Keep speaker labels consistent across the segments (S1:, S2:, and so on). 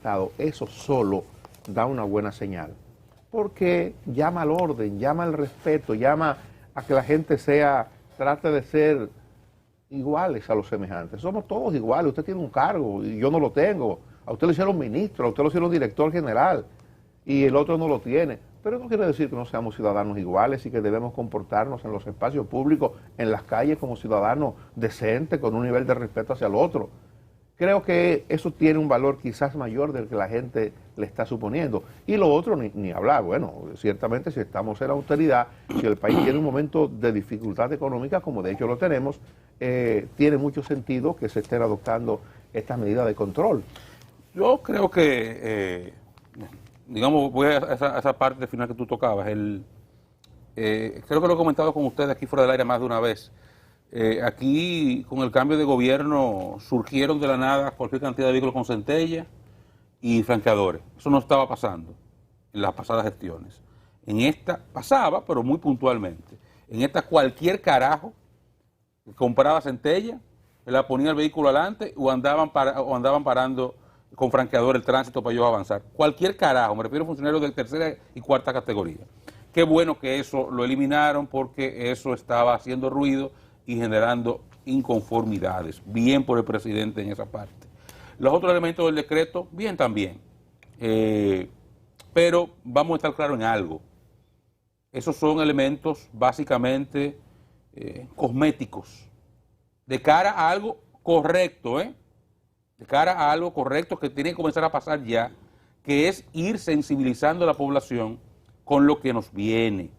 S1: Estado, eso solo da una buena señal, porque llama al orden, llama al respeto, llama a que la gente trate de ser iguales a los semejantes. Somos todos iguales, usted tiene un cargo y yo no lo tengo, a usted lo hicieron ministro, a usted lo hicieron director general y el otro no lo tiene, pero no quiere decir que no seamos ciudadanos iguales y que debemos comportarnos en los espacios públicos, en las calles, como ciudadanos decentes, con un nivel de respeto hacia el otro. Creo que eso tiene un valor quizás mayor del que la gente le está suponiendo. Y lo otro, ni hablar. Bueno, ciertamente si estamos en la austeridad, si el país tiene un momento de dificultad económica, como de hecho lo tenemos, tiene mucho sentido que se estén adoptando estas medidas de control.
S2: Yo creo que, digamos, voy a esa parte final que tú tocabas. Creo que lo he comentado con ustedes aquí fuera del aire más de una vez. Aquí, con el cambio de gobierno, surgieron de la nada cualquier cantidad de vehículos con centella y franqueadores. Eso no estaba pasando en las pasadas gestiones. En esta pasaba, pero muy puntualmente. En esta cualquier carajo compraba centella, la ponía el vehículo adelante o andaban parando con franqueador el tránsito para ellos avanzar. Cualquier carajo, me refiero a funcionarios de tercera y cuarta categoría. Qué bueno que eso lo eliminaron porque eso estaba haciendo ruido y generando inconformidades. Bien por el presidente en esa parte. Los otros elementos del decreto, bien también. Pero vamos a estar claros en algo. Esos son elementos básicamente cosméticos, de cara a algo correcto, de cara a algo correcto que tiene que comenzar a pasar ya, que es ir sensibilizando a la población con lo que nos viene.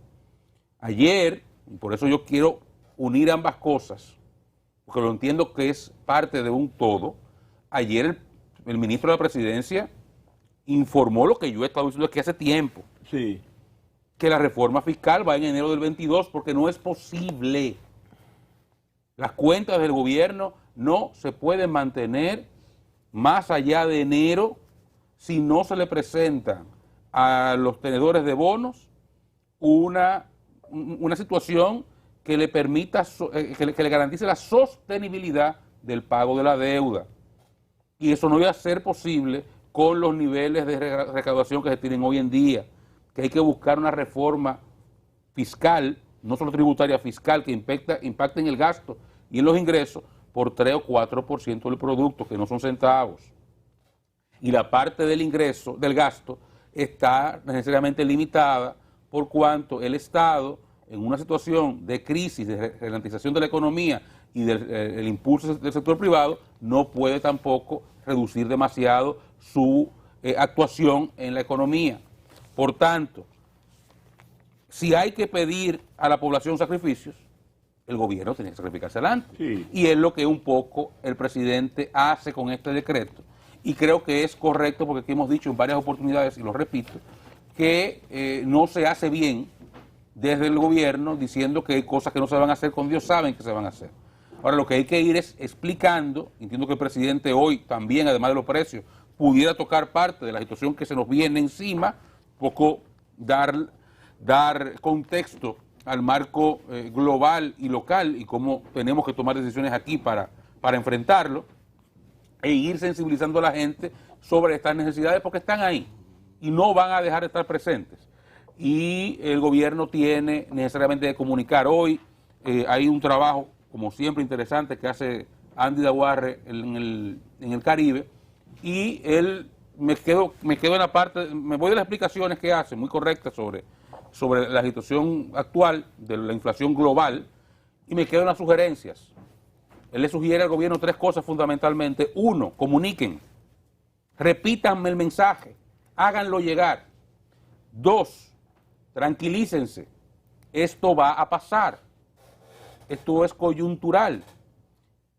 S2: Ayer, y por eso yo quiero unir ambas cosas, porque lo entiendo que es parte de un todo. Ayer el ministro de la Presidencia informó lo que yo he estado diciendo aquí hace tiempo,
S3: sí,
S2: que la reforma fiscal va en enero del 22, porque no es posible. Las cuentas del gobierno no se pueden mantener más allá de enero si no se le presentan a los tenedores de bonos una situación que le permita, que le garantice la sostenibilidad del pago de la deuda. Y eso no iba a ser posible con los niveles de recaudación que se tienen hoy en día, que hay que buscar una reforma fiscal, no solo tributaria, fiscal, que impacte en el gasto y en los ingresos por 3 o 4% del producto, que no son centavos. Y la parte del ingreso, del gasto, está necesariamente limitada por cuanto el Estado, en una situación de crisis, de ralentización de la economía y del impulso del sector privado, no puede tampoco reducir demasiado su actuación en la economía. Por tanto, si hay que pedir a la población sacrificios, el gobierno tiene que sacrificarse adelante.
S3: Sí.
S2: Y es lo que un poco el presidente hace con este decreto. Y creo que es correcto, porque aquí hemos dicho en varias oportunidades, y lo repito, que no se hace bien desde el gobierno diciendo que hay cosas que no se van a hacer cuando ellos saben que se van a hacer. Ahora, lo que hay que ir es explicando. Entiendo que el presidente hoy también, además de los precios, pudiera tocar parte de la situación que se nos viene encima, poco dar contexto al marco global y local y cómo tenemos que tomar decisiones aquí para enfrentarlo, e ir sensibilizando a la gente sobre estas necesidades, porque están ahí y no van a dejar de estar presentes. Y el gobierno tiene necesariamente que comunicar. Hoy hay un trabajo, como siempre, interesante que hace Andy Daguarre en el Caribe, y él me quedo en la parte, me voy de las explicaciones que hace, muy correctas sobre la situación actual de la inflación global, y me quedo en las sugerencias. Él le sugiere al gobierno 3 cosas fundamentalmente. 1, comuniquen, repítanme el mensaje, háganlo llegar. 2, tranquilícense, esto va a pasar, esto es coyuntural.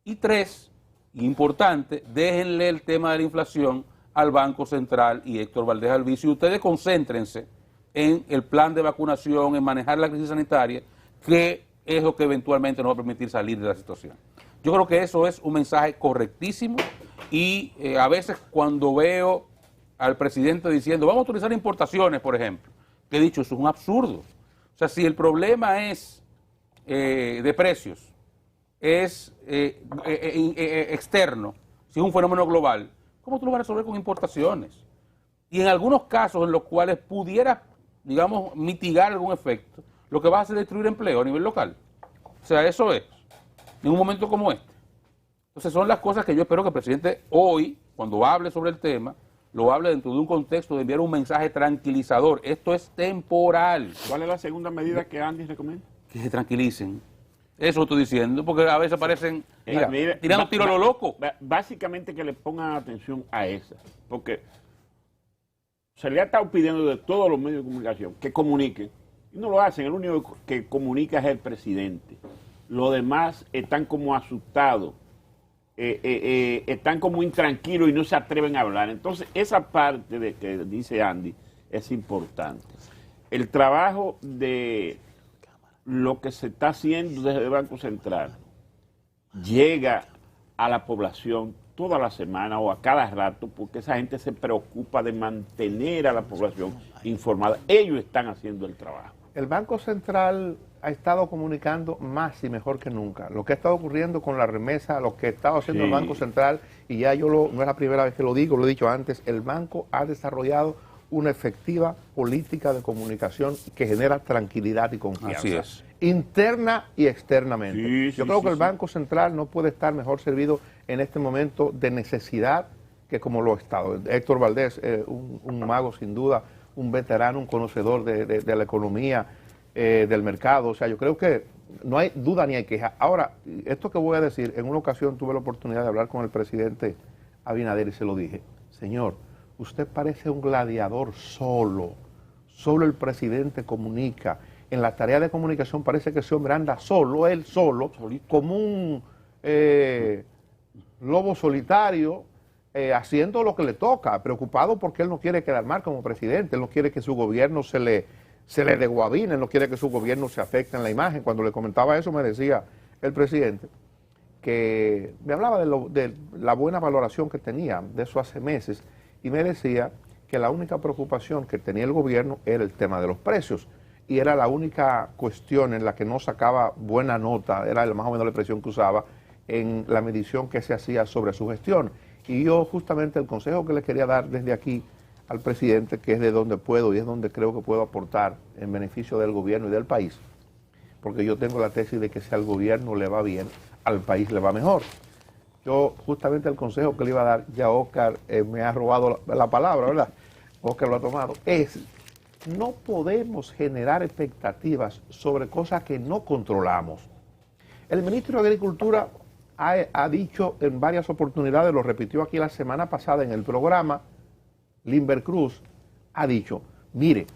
S2: Y 3, importante, déjenle el tema de la inflación al Banco Central y Héctor Valdés Albizu, y ustedes concéntrense en el plan de vacunación, en manejar la crisis sanitaria, que es lo que eventualmente nos va a permitir salir de la situación. Yo creo que eso es un mensaje correctísimo, y a veces cuando veo al presidente diciendo vamos a autorizar importaciones, por ejemplo, que he dicho, eso es un absurdo. O sea, si el problema es de precios, es externo, si es un fenómeno global, ¿cómo tú lo vas a resolver con importaciones? Y en algunos casos en los cuales pudiera, digamos, mitigar algún efecto, lo que va a hacer es destruir empleo a nivel local. O sea, eso es, en un momento como este. Entonces son las cosas que yo espero que el presidente hoy, cuando hable sobre el tema, lo hable dentro de un contexto de enviar un mensaje tranquilizador. Esto es temporal.
S3: ¿Cuál es la segunda medida que Andy recomienda?
S2: Que se tranquilicen. Eso lo estoy diciendo, porque a veces aparecen tirando tiro a lo loco.
S3: Básicamente que le pongan atención a esa, porque se le ha estado pidiendo de todos los medios de comunicación que comuniquen, y no lo hacen, el único que comunica es el presidente. Los demás están como asustados, están como intranquilos y no se atreven a hablar. Entonces, esa parte de que dice Andy es importante. El trabajo de lo que se está haciendo desde el Banco Central llega a la población toda la semana o a cada rato, porque esa gente se preocupa de mantener a la población informada. Ellos están haciendo el trabajo.
S1: El Banco Central ha estado comunicando más y mejor que nunca. Lo que ha estado ocurriendo con la remesa, lo que ha estado haciendo el Banco Central, y ya no es la primera vez que lo digo, lo he dicho antes, el banco ha desarrollado una efectiva política de comunicación que genera tranquilidad y confianza.
S2: Así es.
S1: Interna y externamente. Yo creo que el Banco Central no puede estar mejor servido en este momento de necesidad que como lo ha estado. Héctor Valdés, un mago sin duda, un veterano, un conocedor de la economía, del mercado. O sea, yo creo que no hay duda ni hay queja. Ahora, esto que voy a decir, en una ocasión tuve la oportunidad de hablar con el presidente Abinader y se lo dije: señor, usted parece un gladiador solo el presidente comunica. En la tarea de comunicación parece que ese hombre anda solo, él solo, como un lobo solitario, haciendo lo que le toca, preocupado porque él no quiere quedar mal como presidente, él no quiere que su gobierno se le desguabine, él no quiere que su gobierno se afecte en la imagen. Cuando le comentaba eso me decía el presidente que me hablaba de la buena valoración que tenía de eso hace meses, y me decía que la única preocupación que tenía el gobierno era el tema de los precios, y era la única cuestión en la que no sacaba buena nota, era más o menos la expresión que usaba en la medición que se hacía sobre su gestión. Y yo justamente el consejo que le quería dar desde aquí al presidente, que es de donde puedo y es donde creo que puedo aportar en beneficio del gobierno y del país, porque yo tengo la tesis de que si al gobierno le va bien, al país le va mejor. Yo justamente el consejo que le iba a dar, ya Oscar me ha robado la palabra, ¿verdad? Oscar lo ha tomado, es: no podemos generar expectativas sobre cosas que no controlamos. El ministro de Agricultura ha dicho en varias oportunidades, lo repitió aquí la semana pasada en el programa, Limber Cruz, ha dicho: mire,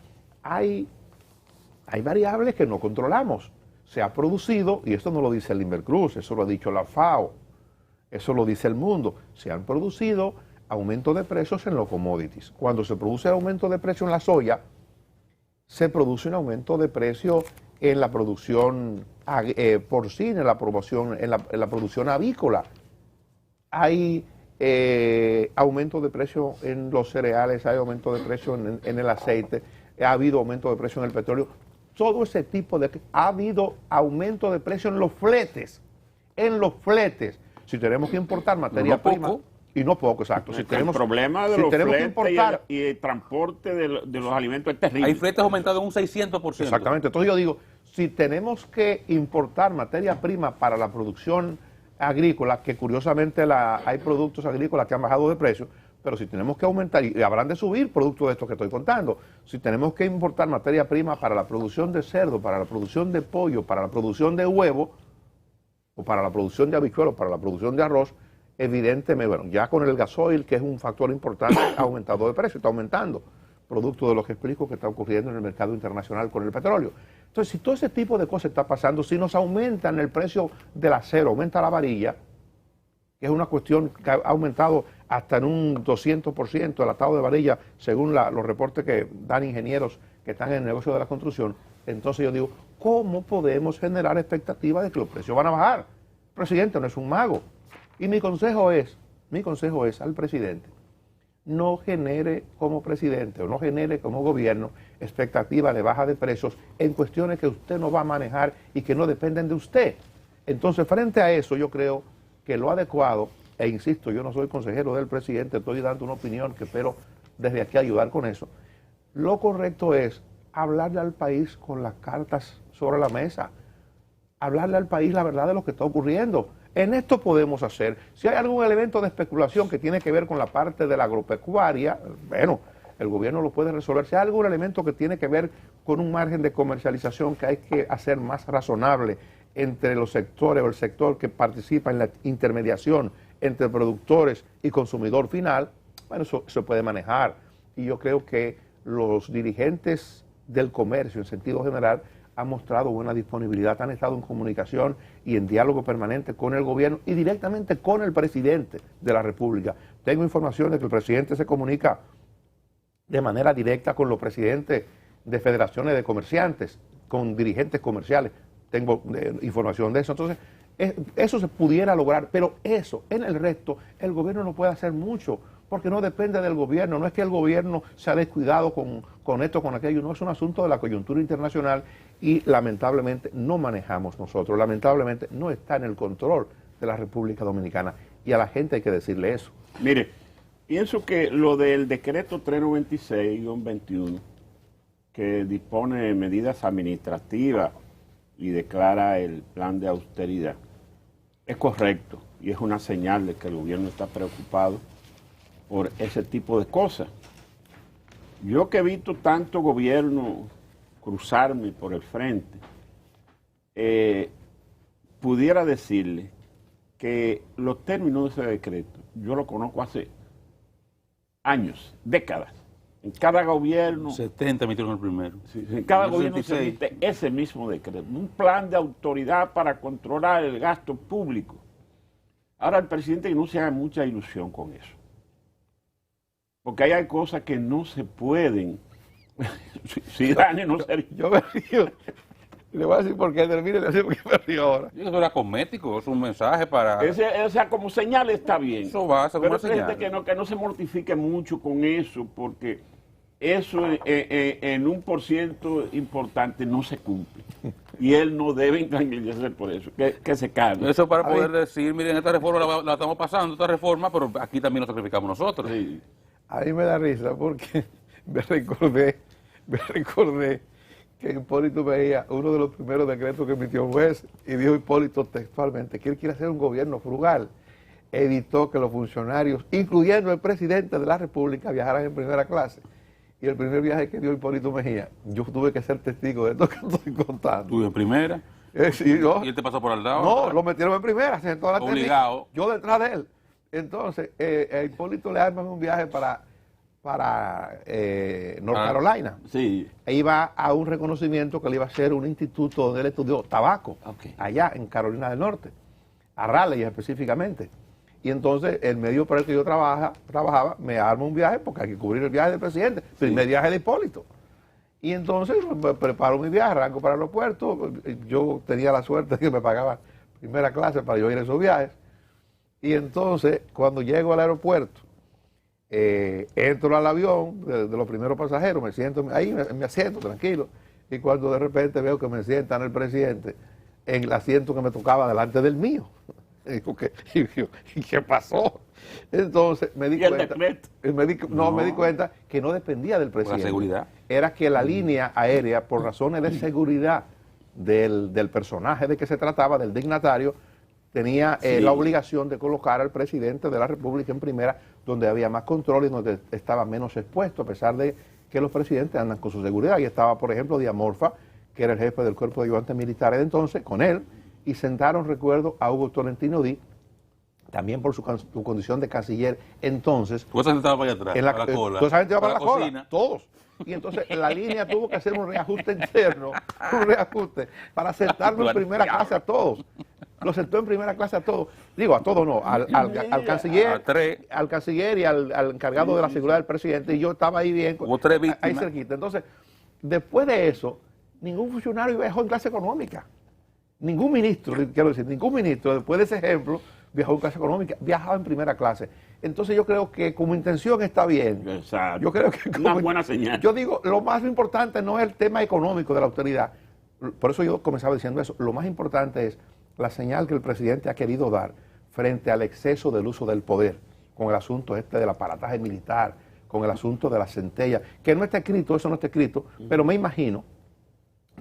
S1: hay variables que no controlamos. Se ha producido, y esto no lo dice Limber Cruz, eso lo ha dicho la FAO, eso lo dice el mundo, se han producido aumentos de precios en los commodities. Cuando se produce aumento de precio en la soya, se produce un aumento de precio en la producción porcina, en la producción avícola. Hay aumento de precio en los cereales, hay aumento de precio en el aceite, ha habido aumento de precio en el petróleo. Todo ese tipo de... Ha habido aumento de precio en los fletes. Si tenemos que importar materia prima... Y no poco, exacto.
S3: Si tenemos, el problema de los fletes y el transporte de los alimentos es terrible.
S2: Hay fletes aumentados en un 600%.
S1: Exactamente. Entonces yo digo, si tenemos que importar materia prima para la producción agrícola, que curiosamente hay productos agrícolas que han bajado de precio, pero si tenemos que aumentar, y habrán de subir productos de estos que estoy contando, si tenemos que importar materia prima para la producción de cerdo, para la producción de pollo, para la producción de huevo, o para la producción de habichuelos, para la producción de arroz, evidentemente, bueno, ya con el gasoil, que es un factor importante, ha aumentado de precio, está aumentando, producto de lo que explico que está ocurriendo en el mercado internacional con el petróleo. Entonces, si todo ese tipo de cosas está pasando, si nos aumentan el precio del acero, aumenta la varilla, que es una cuestión que ha aumentado hasta en un 200% el atado de varilla, según los reportes que dan ingenieros que están en el negocio de la construcción, entonces yo digo, ¿cómo podemos generar expectativas de que los precios van a bajar? El presidente no es un mago. Y mi consejo es al presidente: no genere como presidente o no genere como gobierno expectativa de baja de precios en cuestiones que usted no va a manejar y que no dependen de usted. Entonces, frente a eso, yo creo que lo adecuado e insisto, yo no soy consejero del presidente, estoy dando una opinión que espero desde aquí ayudar con eso. Lo correcto es hablarle al país con las cartas sobre la mesa, hablarle al país la verdad de lo que está ocurriendo. En esto podemos hacer, si hay algún elemento de especulación que tiene que ver con la parte de la agropecuaria, bueno, el gobierno lo puede resolver. Si hay algún elemento que tiene que ver con un margen de comercialización que hay que hacer más razonable entre los sectores o el sector que participa en la intermediación entre productores y consumidor final, bueno, eso se puede manejar. Y yo creo que los dirigentes del comercio en sentido general han mostrado buena disponibilidad, han estado en comunicación y en diálogo permanente con el gobierno y directamente con el presidente de la República. Tengo información de que el presidente se comunica de manera directa con los presidentes de federaciones de comerciantes, con dirigentes comerciales. Tengo información de eso. Entonces, eso se pudiera lograr, pero eso, en el resto, el gobierno no puede hacer mucho, porque no depende del gobierno. No es que el gobierno se ha descuidado con esto, con aquello, no, es un asunto de la coyuntura internacional y lamentablemente no manejamos nosotros, lamentablemente no está en el control de la República Dominicana y a la gente hay que decirle eso.
S3: Mire, pienso que lo del decreto 396-21, que dispone medidas administrativas y declara el plan de austeridad, es correcto y es una señal de que el gobierno está preocupado por ese tipo de cosas. Yo que he visto tanto gobierno cruzarme por el frente, pudiera decirle que los términos de ese decreto, yo lo conozco hace años, décadas. En cada gobierno...
S2: 70 emitieron el primero.
S3: Sí, en cada gobierno se emite ese mismo decreto. Un plan de autoridad para controlar el gasto público. Ahora el presidente no se haga mucha ilusión con eso. Porque ahí hay cosas que no se pueden. Si Dani no se...
S1: Yo me río. Le voy a decir por qué, termine de decir por qué me río ahora.
S2: Eso era cosmético, es un mensaje para...
S3: o sea, como señal está bien.
S2: Eso va a ser
S3: pero
S2: una señal.
S3: Que no se mortifique mucho con eso, porque eso en un % importante no se cumple. Y él no debe intranquilizarse por eso, que se calme.
S2: Eso para poder decir, miren, esta reforma la estamos pasando, esta reforma, pero aquí también nos sacrificamos nosotros.
S3: Sí.
S1: A mí me da risa porque me recordé que Hipólito Mejía, uno de los primeros decretos que emitió un juez, y dijo Hipólito textualmente que él quiere hacer un gobierno frugal, evitó que los funcionarios, incluyendo el presidente de la República, viajaran en primera clase. Y el primer viaje que dio Hipólito Mejía, yo tuve que ser testigo de esto que estoy contando.
S2: ¿Tú en primera?
S1: Sí, yo,
S2: ¿Y él te pasó por al lado?
S1: no, lo metieron en primera, se sentó a la
S2: obligado.
S1: yo detrás de él. Entonces, a Hipólito le arman un viaje para North Carolina.
S3: Sí.
S1: E iba a un reconocimiento que le iba a hacer un instituto donde él estudió tabaco, allá en Carolina del Norte, a Raleigh específicamente. Y entonces el medio para el que yo trabajaba me arma un viaje porque hay que cubrir el viaje del presidente, el primer viaje de Hipólito. Y entonces preparo mi viaje, arranco para el aeropuerto. Yo tenía la suerte de que me pagaban primera clase para yo ir a esos viajes. Y entonces, cuando llego al aeropuerto, entro al avión de los primeros pasajeros, me siento ahí en mi asiento, tranquilo. Y cuando de repente veo que me sientan el presidente en el asiento que me tocaba delante del mío. Y ¿qué pasó? Entonces me di cuenta. Me di cuenta que no dependía del presidente.
S2: La seguridad.
S1: Era que la línea aérea, por razones de seguridad del personaje de que se trataba, del dignatario, tenía la obligación de colocar al presidente de la República en primera, donde había más control y donde estaba menos expuesto, a pesar de que los presidentes andan con su seguridad. Y estaba, por ejemplo, Díaz-Morfa, que era el jefe del cuerpo de ayudantes militares de entonces, con él, y sentaron, recuerdo, a Hugo Tolentino Díaz, también por su condición de canciller entonces.
S2: ¿Tú esa gente estaba para allá atrás,
S1: para
S2: la cola?
S1: Toda esa gente iba para la cola,
S2: cocina.
S1: todos. Y entonces la línea tuvo que hacer un reajuste interno, para sentarlo en primera clase a todos. Lo sentó en primera clase a todos. Digo, a todos no, al canciller y al encargado de la seguridad del presidente. Y yo estaba ahí bien,
S2: Hubo 3 víctimas.
S1: ahí cerquita. Entonces, después de eso, ningún funcionario viajó en clase económica. Ningún ministro, quiero decir, ningún ministro, después de ese ejemplo, viajó en clase económica, viajaba en primera clase. Entonces yo creo que como intención está bien.
S3: Exacto.
S1: Yo creo que
S3: una buena señal.
S1: Yo digo, lo más importante no es el tema económico de la austeridad. Por eso yo comenzaba diciendo eso. Lo más importante es la señal que el presidente ha querido dar frente al exceso del uso del poder, con el asunto este del aparataje militar, con el asunto de la centella, que no está escrito, eso no está escrito, pero me imagino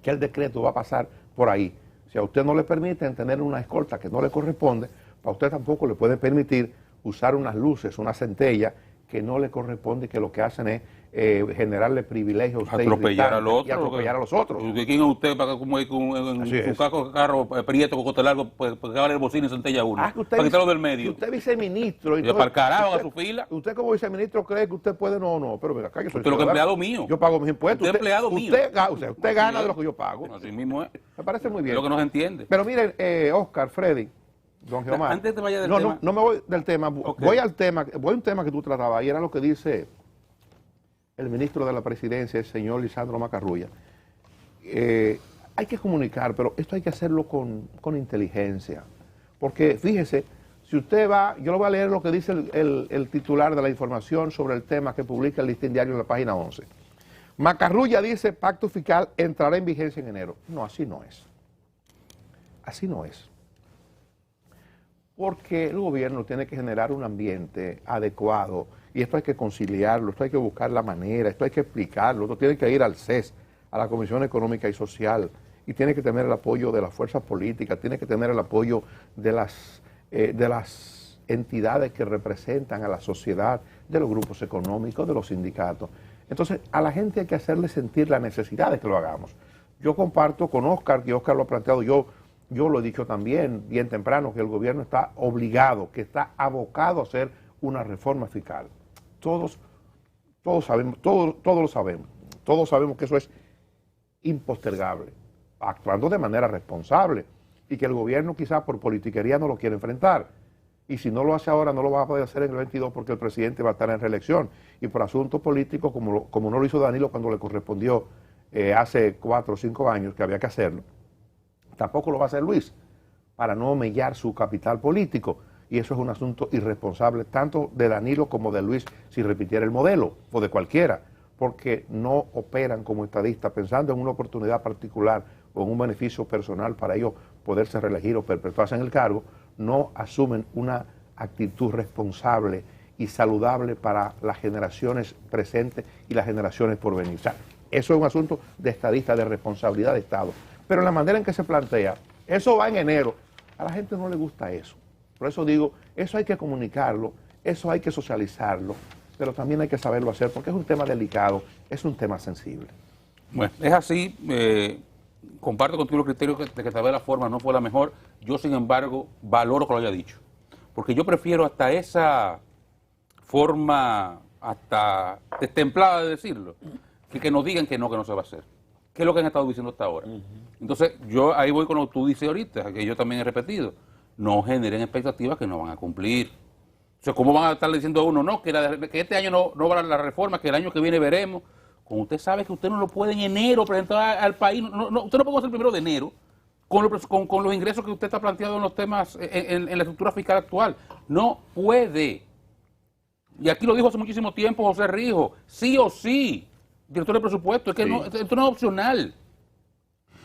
S1: que el decreto va a pasar por ahí. Si a usted no le permiten tener una escolta que no le corresponde, a usted tampoco le puede permitir usar unas luces, una centella que no le corresponde y que lo que hacen es generarle privilegios a usted,
S2: atropellar al otro,
S1: y atropellar a los otros.
S2: ¿Quién es usted para que como en su carro prieto con cote largo, pues que vale el bocina y centella uno? Para quitarlo del medio.
S1: Usted es viceministro.
S2: Y para el carajo a su fila.
S1: Usted como viceministro cree que usted puede, no, pero mira, acá yo soy
S2: usted es empleado mío.
S1: Yo pago mis impuestos.
S2: Usted es empleado mío.
S1: Usted gana de lo que yo pago.
S2: Así mismo es.
S1: Me parece muy bien.
S2: Es lo que no se entiende.
S1: Pero miren, Oscar, Freddy, don Geomar.
S2: Antes de vaya del tema.
S1: No me voy del tema.
S2: Okay.
S1: Voy a un tema que tú tratabas y era lo que dice el ministro de la Presidencia, el señor Lisandro Macarrulla. Hay que comunicar, pero esto hay que hacerlo con inteligencia. Porque fíjese, si usted va, yo le voy a leer lo que dice el titular de la información sobre el tema que publica el Listín Diario en la página 11. Macarrulla dice, pacto fiscal entrará en vigencia en enero. No, así no es. Así no es. Porque el gobierno tiene que generar un ambiente adecuado y esto hay que conciliarlo, esto hay que buscar la manera, esto hay que explicarlo, esto tiene que ir al CES, a la Comisión Económica y Social, y tiene que tener el apoyo de las fuerzas políticas, tiene que tener el apoyo de las entidades que representan a la sociedad, de los grupos económicos, de los sindicatos. Entonces, a la gente hay que hacerle sentir la necesidad de que lo hagamos. Yo comparto con Oscar, que Oscar lo ha planteado, yo lo he dicho también bien temprano, que el gobierno está obligado, que está abocado a hacer una reforma fiscal. Todos sabemos, todos lo sabemos. Todos sabemos que eso es impostergable, actuando de manera responsable y que el gobierno quizás por politiquería no lo quiere enfrentar. Y si no lo hace ahora, no lo va a poder hacer en el 22 porque el presidente va a estar en reelección. Y por asuntos políticos, como no lo hizo Danilo cuando le correspondió hace 4 o 5 años que había que hacerlo, tampoco lo va a hacer Luis, para no mellar su capital político. Y eso es un asunto irresponsable, tanto de Danilo como de Luis, si repitiera el modelo, o de cualquiera, porque no operan como estadistas, pensando en una oportunidad particular o en un beneficio personal para ellos poderse reelegir o perpetuarse en el cargo, no asumen una actitud responsable y saludable para las generaciones presentes y las generaciones por venir. O sea, eso es un asunto de estadista, de responsabilidad de Estado. Pero la manera en que se plantea, eso va en enero, a la gente no le gusta eso. Por eso digo, eso hay que comunicarlo, eso hay que socializarlo, pero también hay que saberlo hacer, porque es un tema delicado, es un tema sensible.
S2: Bueno, es así, comparto contigo el criterio de que tal vez la forma no fue la mejor, yo sin embargo valoro que lo haya dicho, porque yo prefiero hasta esa forma, hasta destemplada de decirlo, que nos digan que no se va a hacer. ¿Qué es lo que han estado diciendo hasta ahora? Entonces, yo ahí voy con lo que tú dices ahorita, que yo también he repetido. No generen expectativas que no van a cumplir. O sea, ¿cómo van a estar diciendo a uno, no, que este año no va la reforma, que el año que viene veremos? Como usted sabe que usted no lo puede en enero presentar al país, usted no puede hacer el 1 de enero con los ingresos que usted está planteando en los temas, en la estructura fiscal actual. No puede. Y aquí lo dijo hace muchísimo tiempo José Rijo, sí o sí, director de presupuesto, es que sí. Esto no es opcional.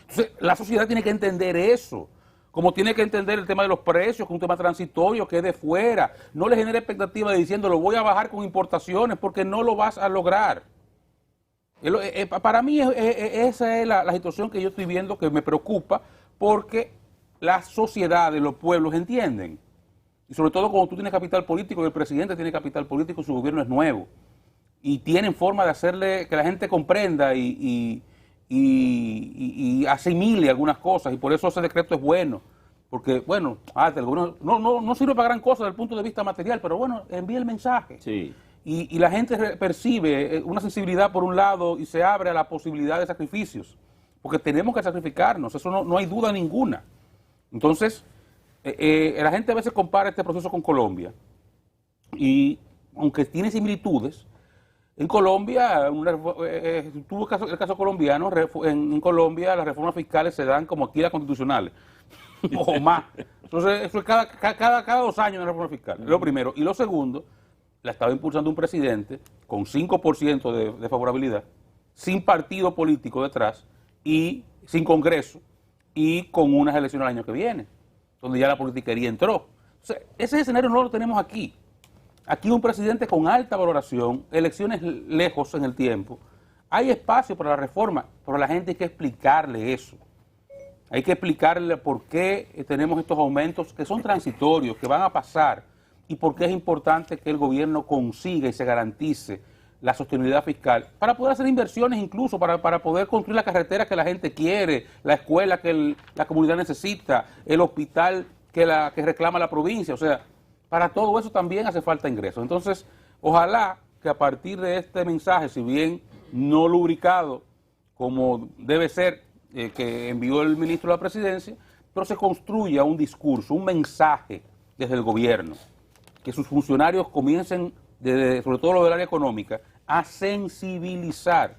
S2: Entonces, la sociedad tiene que entender eso. Como tiene que entender el tema de los precios, que es un tema transitorio, que es de fuera. No le genere expectativa de diciendo, lo voy a bajar con importaciones, porque no lo vas a lograr. Para mí esa es la situación que yo estoy viendo, que me preocupa, porque las sociedades, los pueblos entienden. Y sobre todo cuando tú tienes capital político, el presidente tiene capital político, su gobierno es nuevo. Y tienen forma de hacerle que la gente comprenda y asimile algunas cosas, y por eso ese decreto es bueno, porque, bueno, el gobierno no sirve para gran cosa desde el punto de vista material, pero bueno, envía el mensaje.
S3: Sí.
S2: Y la gente percibe una sensibilidad por un lado y se abre a la posibilidad de sacrificios, porque tenemos que sacrificarnos, eso no hay duda ninguna. Entonces, la gente a veces compara este proceso con Colombia, y aunque tiene similitudes, en Colombia, tuvo el caso colombiano, en Colombia las reformas fiscales se dan como aquí las constitucionales, o más. Entonces, eso es cada 2 años una reforma fiscal, lo primero. Y lo segundo, la estaba impulsando un presidente con 5% de favorabilidad, sin partido político detrás, y sin Congreso, y con unas elecciones el año que viene, donde ya la politiquería entró. O sea, ese escenario no lo tenemos aquí. Aquí un presidente con alta valoración, elecciones lejos en el tiempo. Hay espacio para la reforma, pero a la gente hay que explicarle eso. Hay que explicarle por qué tenemos estos aumentos que son transitorios, que van a pasar, y por qué es importante que el gobierno consiga y se garantice la sostenibilidad fiscal para poder hacer inversiones, incluso para poder construir la carretera que la gente quiere, la escuela que la comunidad necesita, el hospital que reclama la provincia. O sea, para todo eso también hace falta ingresos. Entonces, ojalá que a partir de este mensaje, si bien no lubricado como debe ser, que envió el ministro de la Presidencia, pero se construya un discurso, un mensaje desde el gobierno, que sus funcionarios comiencen, sobre todo lo del área económica, a sensibilizar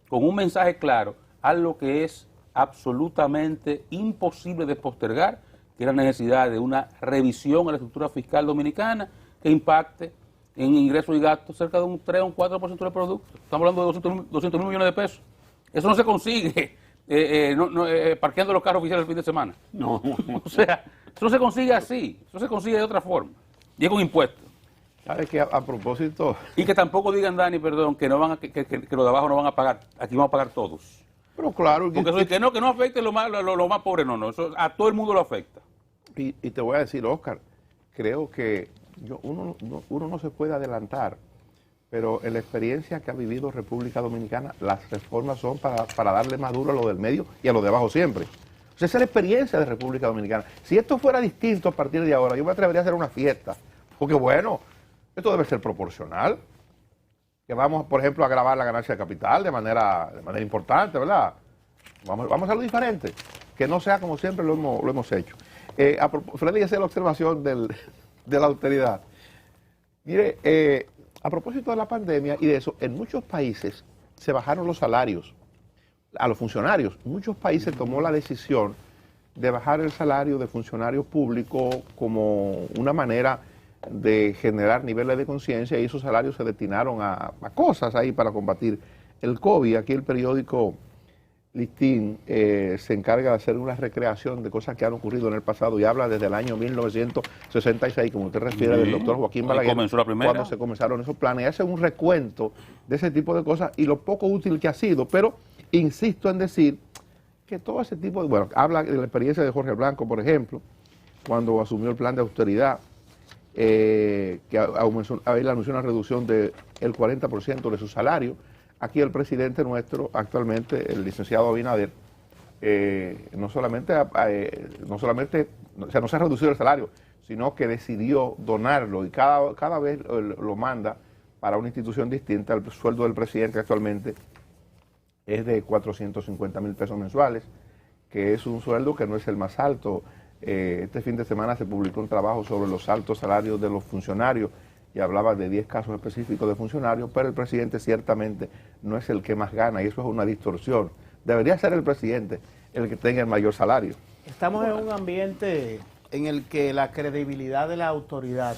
S2: con un mensaje claro a lo que es absolutamente imposible de postergar, que es la necesidad de una revisión a la estructura fiscal dominicana que impacte en ingresos y gastos cerca de un 3 o un 4% del producto. Estamos hablando de 200 mil millones de pesos. Eso no se consigue parqueando los carros oficiales el fin de semana.
S3: No.
S2: O sea, eso no se consigue así, eso se consigue de otra forma. Y es con impuestos.
S1: ¿Sabes que a propósito?
S2: Y que tampoco digan, Dani, perdón, que los de abajo no van a pagar. Aquí vamos a pagar todos.
S1: Pero claro.
S2: Porque eso es que no afecte lo más pobre, no. Eso a todo el mundo lo afecta.
S1: Y te voy a decir, Oscar, creo que uno no se puede adelantar, pero en la experiencia que ha vivido República Dominicana, las reformas son para darle más duro a lo del medio y a lo de abajo siempre. O sea, esa es la experiencia de República Dominicana. Si esto fuera distinto a partir de ahora, yo me atrevería a hacer una fiesta. Porque bueno, esto debe ser proporcional. Que vamos, por ejemplo, a grabar la ganancia de capital de manera importante, ¿verdad? Vamos a hacerlo diferente. Que no sea como siempre lo hemos hecho. Freddy, esa es la observación de la austeridad. Mire, a propósito de la pandemia y de eso, en muchos países se bajaron los salarios a los funcionarios. Muchos países tomó la decisión de bajar el salario de funcionarios públicos como una manera de generar niveles de conciencia, y esos salarios se destinaron a cosas ahí para combatir el COVID. Aquí el periódico Listín se encarga de hacer una recreación de cosas que han ocurrido en el pasado y habla desde el año 1966, como usted refiere, del doctor Joaquín Balaguer, cuando se comenzaron esos planes, y hace un recuento de ese tipo de cosas y lo poco útil que ha sido, pero insisto en decir que todo ese tipo de... Bueno, habla de la experiencia de Jorge Blanco, por ejemplo, cuando asumió el plan de austeridad, que él anunció una reducción del 40% de su salario. Aquí el presidente nuestro, actualmente, el licenciado Abinader, no solamente no se ha reducido el salario, sino que decidió donarlo y cada vez lo manda para una institución distinta. El sueldo del presidente actualmente es de 450,000 pesos mensuales, que es un sueldo que no es el más alto. Este fin de semana se publicó un trabajo sobre los altos salarios de los funcionarios y hablaba de 10 casos específicos de funcionarios, pero el presidente ciertamente no es el que más gana, y eso es una distorsión. Debería ser el presidente el que tenga el mayor salario.
S4: Estamos en un ambiente en el que la credibilidad de la autoridad